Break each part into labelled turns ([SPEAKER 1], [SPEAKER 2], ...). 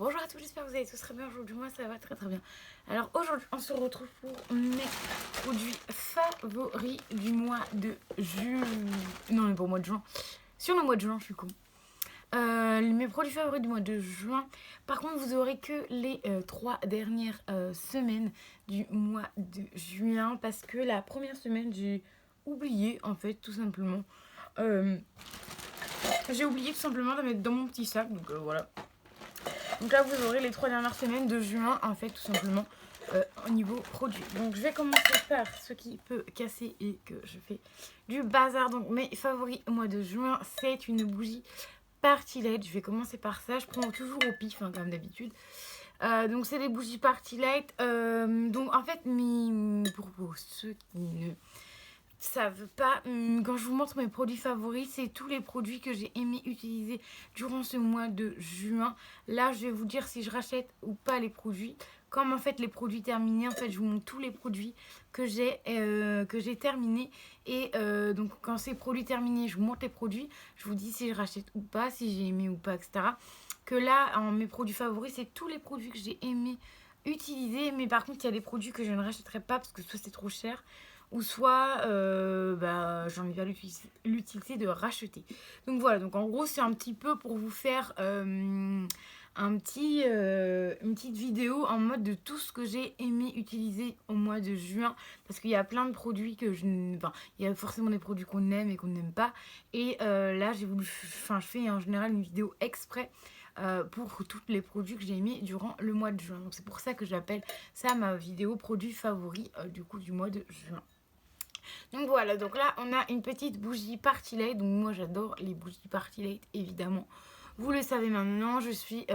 [SPEAKER 1] Bonjour à tous, j'espère que vous allez tous très bien. Aujourd'hui, moi ça va très très bien. Alors aujourd'hui, on se retrouve pour mes produits favoris du mois de juin. Non, mais pas au mois de juin. Sur le mois de juin, je suis con. Mes produits favoris du mois de juin. Par contre, vous aurez que les 3 dernières semaines du mois de juin. Parce que la première semaine, j'ai oublié, en fait, tout simplement. J'ai oublié tout simplement de mettre dans mon petit sac. Donc voilà. Donc là, vous aurez les 3 dernières semaines de juin, en fait, tout simplement, au niveau produit. Donc je vais commencer par ce qui peut casser et que je fais du bazar. Donc mes favoris au mois de juin, c'est une bougie Party Light. Je vais commencer par ça. Je prends toujours au pif, hein, comme d'habitude. Donc c'est des bougies Party Light. Donc en fait, pour ceux qui ne savent pas, quand je vous montre mes produits favoris, c'est tous les produits que j'ai aimé utiliser durant ce mois de juin. Là, je vais vous dire si je rachète ou pas les produits. Comme en fait les produits terminés, en fait je vous montre tous les produits que j'ai terminés. Et donc quand c'est produits terminés, je vous montre les produits. Je vous dis si je rachète ou pas, si j'ai aimé ou pas, etc. Que là, mes produits favoris, c'est tous les produits que j'ai aimé utiliser. Mais par contre, il y a des produits que je ne rachèterai pas parce que soit c'est trop cher, ou soit j'en ai pas l'utilité de racheter. Donc voilà, donc en gros c'est un petit peu pour vous faire une petite vidéo en mode de tout ce que j'ai aimé utiliser au mois de juin, parce qu'il y a plein de produits que enfin, il y a forcément des produits qu'on aime et qu'on n'aime pas, et là je fais en général une vidéo exprès pour tous les produits que j'ai aimés durant le mois de juin. Donc c'est pour ça que j'appelle ça ma vidéo produits favoris du coup du mois de juin. Donc voilà, donc là on a une petite bougie Party Light. Donc moi j'adore les bougies Party Light, évidemment. Vous le savez maintenant, je suis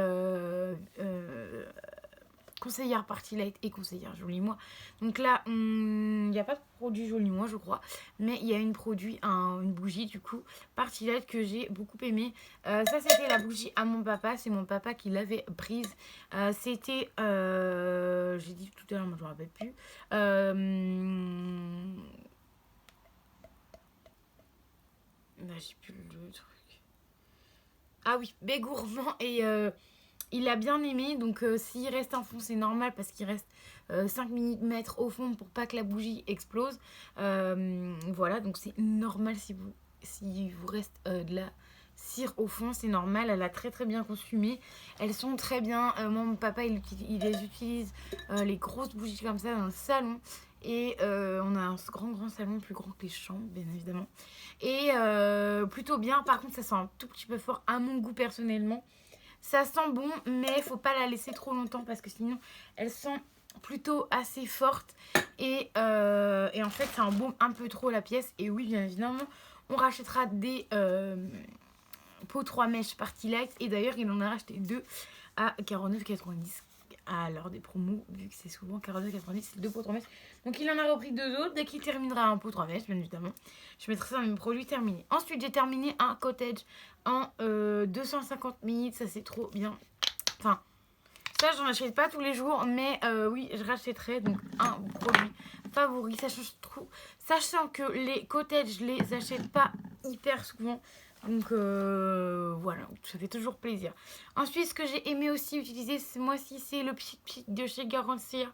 [SPEAKER 1] conseillère Party Light et conseillère Joli Moi. Donc là, il n'y a pas de produit Joli Moi, je crois, mais il y a une bougie du coup Party Light que j'ai beaucoup aimé. Ça c'était la bougie à mon papa, c'est mon papa qui l'avait prise. C'était, j'ai dit tout à l'heure, mais je ne me rappelle plus. J'ai plus le truc. Ah oui, Bégourmand, et il a bien aimé. Donc s'il reste un fond, c'est normal parce qu'il reste 5 mm au fond pour pas que la bougie explose. Voilà, donc c'est normal si vous reste de la cire au fond, c'est normal. Elle a très très bien consumé. Elles sont très bien. Moi, mon papa, il les utilise, les grosses bougies comme ça, dans le salon. Et on a un grand salon, plus grand que les chambres, bien évidemment. Et plutôt bien. Par contre, ça sent un tout petit peu fort à mon goût personnellement. Ça sent bon, mais il faut pas la laisser trop longtemps parce que sinon, elle sent plutôt assez forte. Et en fait, ça embaume un peu trop la pièce. Et oui, bien évidemment, on rachètera des pots 3 mèches Party Light. Et d'ailleurs, il en a racheté 2 à 49,90 à l'heure des promos, vu que c'est souvent 42,90, c'est 2 pots 3 mèches. Donc il en a repris 2 autres. Dès qu'il terminera un pot 3 mèches, bien évidemment, je mettrai ça dans mes produits terminés. Ensuite, j'ai terminé un cottage en 250 ml. Ça, c'est trop bien. Enfin, ça, j'en achète pas tous les jours, mais oui, je rachèterai. Donc un produit favori. Sachant que les cottages, je les achète pas hyper souvent. Donc voilà, ça fait toujours plaisir. Ensuite, ce que j'ai aimé aussi utiliser ce mois-ci, c'est le Pchit Pchit de chez Garancia.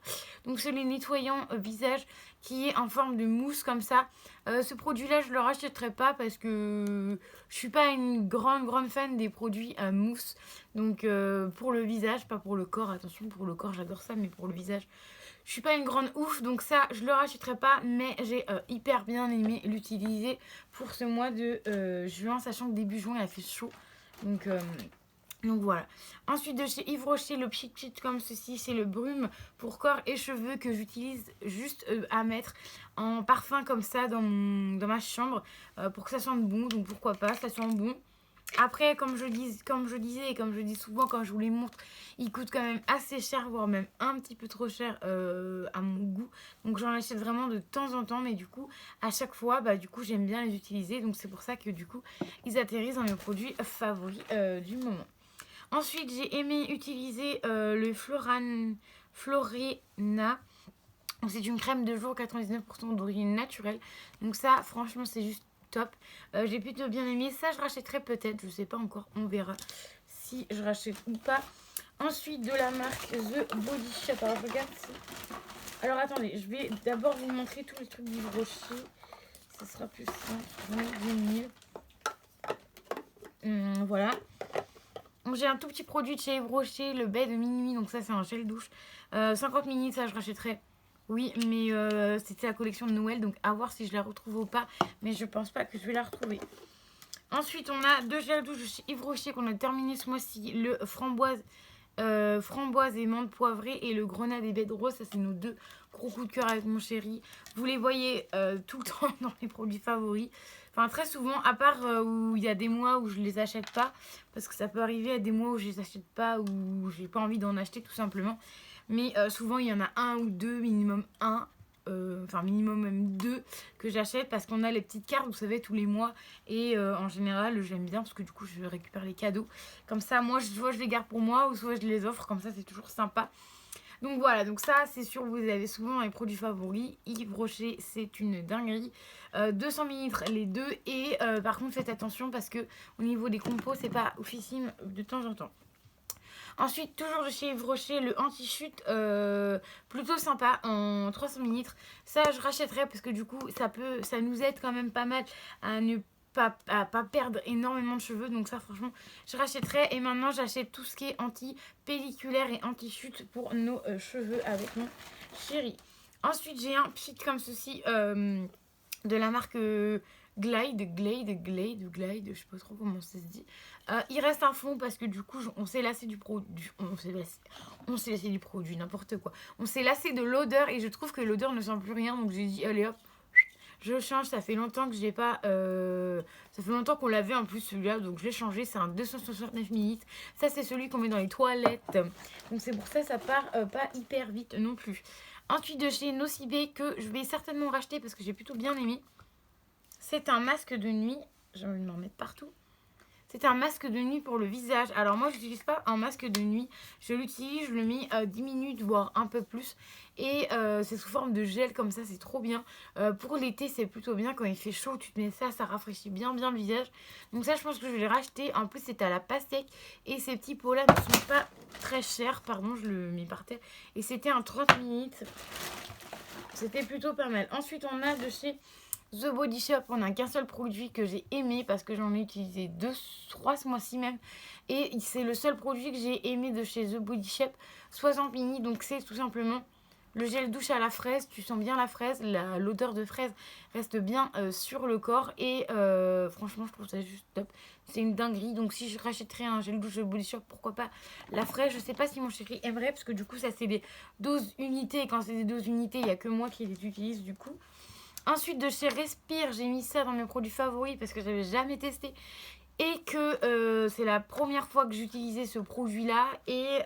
[SPEAKER 1] Donc c'est le nettoyant visage qui est en forme de mousse comme ça. Ce produit-là, je ne le rachèterai pas parce que je suis pas une grande fan des produits à mousse. Donc pour le visage, pas pour le corps, attention, pour le corps j'adore ça, mais pour le visage, je suis pas une grande ouf, donc ça je le rachèterai pas, mais j'ai hyper bien aimé l'utiliser pour ce mois de juin, sachant que début juin il a fait chaud. Donc voilà. Ensuite de chez Yves Rocher, le Pchit Pchit comme ceci, c'est le brume pour corps et cheveux que j'utilise juste à mettre en parfum comme ça dans ma chambre pour que ça sente bon. Donc pourquoi pas, ça sent bon. Après, comme je disais et comme je dis souvent quand je vous les montre, ils coûtent quand même assez cher, voire même un petit peu trop cher à mon goût. Donc j'en achète vraiment de temps en temps, mais du coup, à chaque fois, du coup, j'aime bien les utiliser. Donc c'est pour ça que du coup, ils atterrissent dans mes produits favoris du moment. Ensuite, j'ai aimé utiliser le Florena. C'est une crème de jour 99% d'origine naturelle. Donc ça, franchement, c'est juste top. J'ai plutôt bien aimé. Ça, je rachèterai peut-être. Je sais pas encore. On verra si je rachète ou pas. Ensuite, de la marque The Body Shop. Alors, je regarde si... Alors, attendez, je vais d'abord vous montrer tous les trucs d'Yves Rocher. Ce sera plus simple. Je vais mettre 10 000. Voilà. Donc, j'ai un tout petit produit de chez Yves Rocher, le baie de minuit. Donc, ça, c'est un gel douche. 50 ml, ça, je rachèterai. Oui, mais c'était la collection de Noël. Donc, à voir si je la retrouve ou pas. Mais je pense pas que je vais la retrouver. Ensuite, on a deux gels douche de chez Yves Rocher qu'on a terminé ce mois-ci. Le framboise et menthe poivrée et le grenade et baie de rose. Ça, c'est nos deux gros coups de cœur avec mon chéri. Vous les voyez tout le temps dans les produits favoris. Enfin, très souvent, à part où il y a des mois où je les achète pas. Parce que ça peut arriver à des mois où je les achète pas, ou j'ai pas envie d'en acheter tout simplement. Mais souvent, il y en a un ou deux, minimum un. Enfin minimum même deux que j'achète parce qu'on a les petites cartes, vous savez, tous les mois. Et en général, j'aime bien parce que du coup, je récupère les cadeaux. Comme ça, moi, soit je les garde pour moi ou soit je les offre. Comme ça, c'est toujours sympa. Donc voilà, donc ça, c'est sûr, vous avez souvent dans les produits favoris. Yves Rocher, c'est une dinguerie. 200 ml les deux. Et par contre, faites attention parce que au niveau des compos, c'est pas oufissime de temps en temps. Ensuite, toujours de chez Yves Rocher, le anti-chute, plutôt sympa, en 300 ml. Ça, je rachèterai parce que du coup, ça nous aide quand même pas mal à ne pas perdre énormément de cheveux. Donc ça, franchement, je rachèterai. Et maintenant, j'achète tout ce qui est anti-pelliculaire et anti-chute pour nos cheveux avec mon chéri. Ensuite, j'ai un pchit comme ceci de la marque... Glide, je sais pas trop comment ça se dit. Il reste un fond parce que du coup, on s'est lassé du produit. On s'est lassé du produit, n'importe quoi. On s'est lassé de l'odeur et je trouve que l'odeur ne sent plus rien. Donc j'ai dit, allez hop, je change. Ça fait longtemps que j'ai pas. Ça fait longtemps qu'on l'avait en plus celui-là. Donc je l'ai changé. C'est un 269 ml. Ça, c'est celui qu'on met dans les toilettes. Donc c'est pour ça, ça part pas hyper vite non plus. Ensuite, de chez Nocibé que je vais certainement racheter parce que j'ai plutôt bien aimé. C'est un masque de nuit. J'ai envie de m'en mettre partout. C'est un masque de nuit pour le visage. Alors moi, je n'utilise pas un masque de nuit. Je l'utilise, je le mets 10 minutes, voire un peu plus. Et c'est sous forme de gel comme ça, c'est trop bien. Pour l'été, c'est plutôt bien. Quand il fait chaud, tu te mets ça, ça rafraîchit bien le visage. Donc ça, je pense que je vais les racheter. En plus, c'est à la pastèque. Et ces petits pots-là ne sont pas très chers. Pardon, je le mets par terre. Et c'était un 30 minutes. C'était plutôt pas mal. Ensuite, on a de chez... The Body Shop, on n'a qu'un seul produit que j'ai aimé parce que j'en ai utilisé 2-3 ce mois-ci même. Et c'est le seul produit que j'ai aimé de chez The Body Shop, 60 mini. Donc c'est tout simplement le gel douche à la fraise. Tu sens bien la fraise, l'odeur de fraise reste bien sur le corps. Et franchement, je trouve ça juste top. C'est une dinguerie. Donc si je rachèterais un gel douche The Body Shop, pourquoi pas la fraise. Je sais pas si mon chéri aimerait parce que du coup ça c'est des doses unités. Et quand c'est des doses unités, il n'y a que moi qui les utilise du coup. Ensuite, de chez Respire, j'ai mis ça dans mes produits favoris parce que je n'avais jamais testé. Et que c'est la première fois que j'utilisais ce produit-là. Et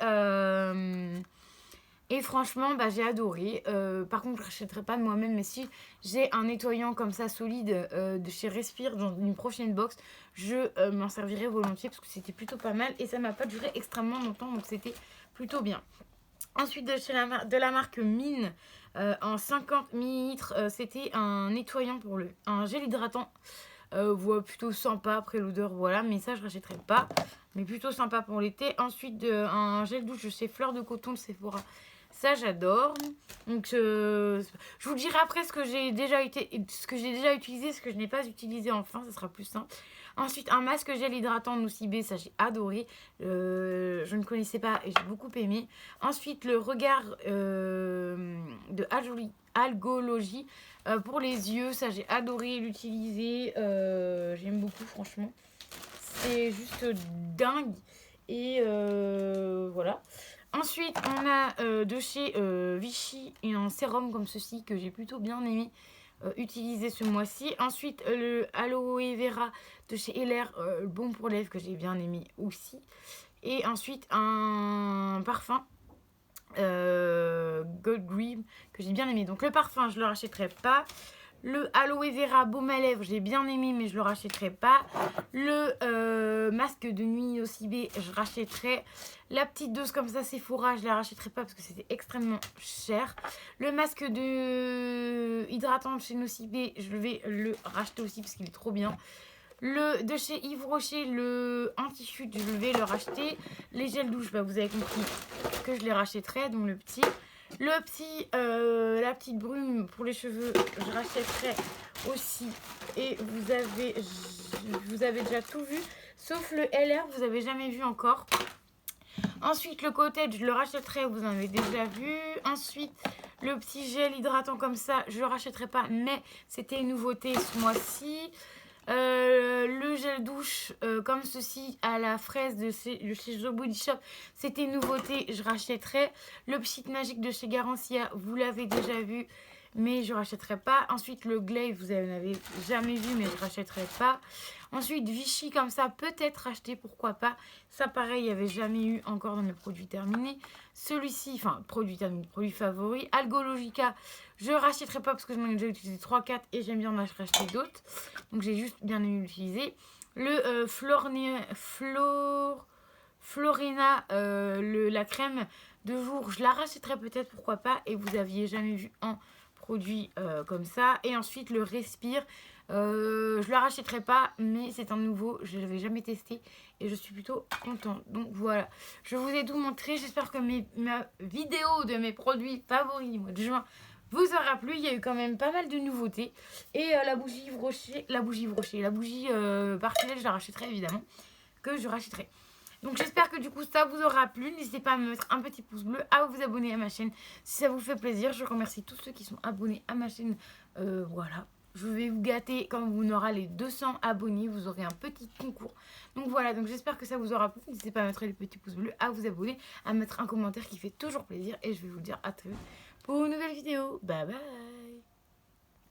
[SPEAKER 1] franchement, j'ai adoré. Par contre, je ne rachèterai pas de moi-même. Mais si j'ai un nettoyant comme ça solide de chez Respire dans une prochaine box, je m'en servirai volontiers parce que c'était plutôt pas mal. Et ça ne m'a pas duré extrêmement longtemps. Donc c'était plutôt bien. Ensuite, de la marque Mine, en 50 ml, c'était un nettoyant pour un gel hydratant. Voilà, plutôt sympa après l'odeur, voilà. Mais ça, je rachèterai pas. Mais plutôt sympa pour l'été. Ensuite, un gel douche chez Fleur de Coton de Sephora. Ça, j'adore. Donc, je vous dirai après ce que j'ai déjà utilisé, ce que je n'ai pas utilisé enfin. Ça sera plus simple. Ensuite, un masque gel hydratant de Nocibé, ça j'ai adoré. Je ne connaissais pas et j'ai beaucoup aimé. Ensuite, le regard de Algologie pour les yeux, ça j'ai adoré l'utiliser. J'aime beaucoup, franchement. C'est juste dingue. Et voilà. Ensuite, on a de chez Vichy et un sérum comme ceci que j'ai plutôt bien aimé. Utilisé ce mois-ci. Ensuite, le Aloe Vera de chez Heller, bon pour lèvres que j'ai bien aimé aussi. Et ensuite, un parfum Gold Green que j'ai bien aimé. Donc le parfum, je ne le rachèterai pas. Le Aloe Vera baume à lèvres, j'ai bien aimé, mais je ne le rachèterai pas. Le masque de nuit Nocibé, je rachèterai. La petite dose comme ça, Sephora, je ne la rachèterai pas parce que c'était extrêmement cher. Le masque de hydratant de chez Nocibé, je vais le racheter aussi parce qu'il est trop bien. De chez Yves Rocher, le anti-chute, je vais le racheter. Les gels douche, bah, vous avez compris que je les rachèterai, donc le petit. La petite brume pour les cheveux, je rachèterai aussi. Et vous avez déjà tout vu, sauf le LR, vous avez jamais vu encore. Ensuite, le cottage, je le rachèterai, vous en avez déjà vu. Ensuite, le petit gel hydratant comme ça, je le rachèterai pas, mais c'était une nouveauté ce mois-ci. Le gel douche comme ceci à la fraise de chez The Body Shop, c'était une nouveauté, je rachèterai. Le Pchit Magique de chez Garancia, vous l'avez déjà vu, mais je rachèterai pas. Ensuite, le Glade, vous en avez jamais vu, mais je rachèterai pas. Ensuite, Vichy comme ça, peut-être racheter, pourquoi pas. Ça, pareil, il n'y avait jamais eu encore dans mes produits terminés. Celui-ci, enfin, produit terminé, produit favori. Algologica, je rachèterai pas parce que j'en ai déjà utilisé 3-4 et j'aime bien en racheter d'autres. Donc, j'ai juste bien aimé l'utiliser. Le Florina, la crème de jour, je la rachèterai peut-être, pourquoi pas. Et vous aviez jamais vu un produit comme ça. Et ensuite, le Respire. Je la rachèterai pas, mais c'est un nouveau, je ne l'avais jamais testé et je suis plutôt contente. Donc voilà, je vous ai tout montré. J'espère que ma vidéo de mes produits favoris du mois de juin vous aura plu. Il y a eu quand même pas mal de nouveautés. Et la bougie Parfumée, je la rachèterai évidemment, que je rachèterai. Donc j'espère que du coup ça vous aura plu. N'hésitez pas à me mettre un petit pouce bleu, à vous abonner à ma chaîne si ça vous fait plaisir. Je remercie tous ceux qui sont abonnés à ma chaîne. Voilà. Je vais vous gâter quand on aura les 200 abonnés. Vous aurez un petit concours. Donc voilà, donc j'espère que ça vous aura plu. N'hésitez pas à mettre les petits pouces bleus, à vous abonner, à mettre un commentaire qui fait toujours plaisir. Et je vais vous dire à très vite pour une nouvelle vidéo. Bye bye.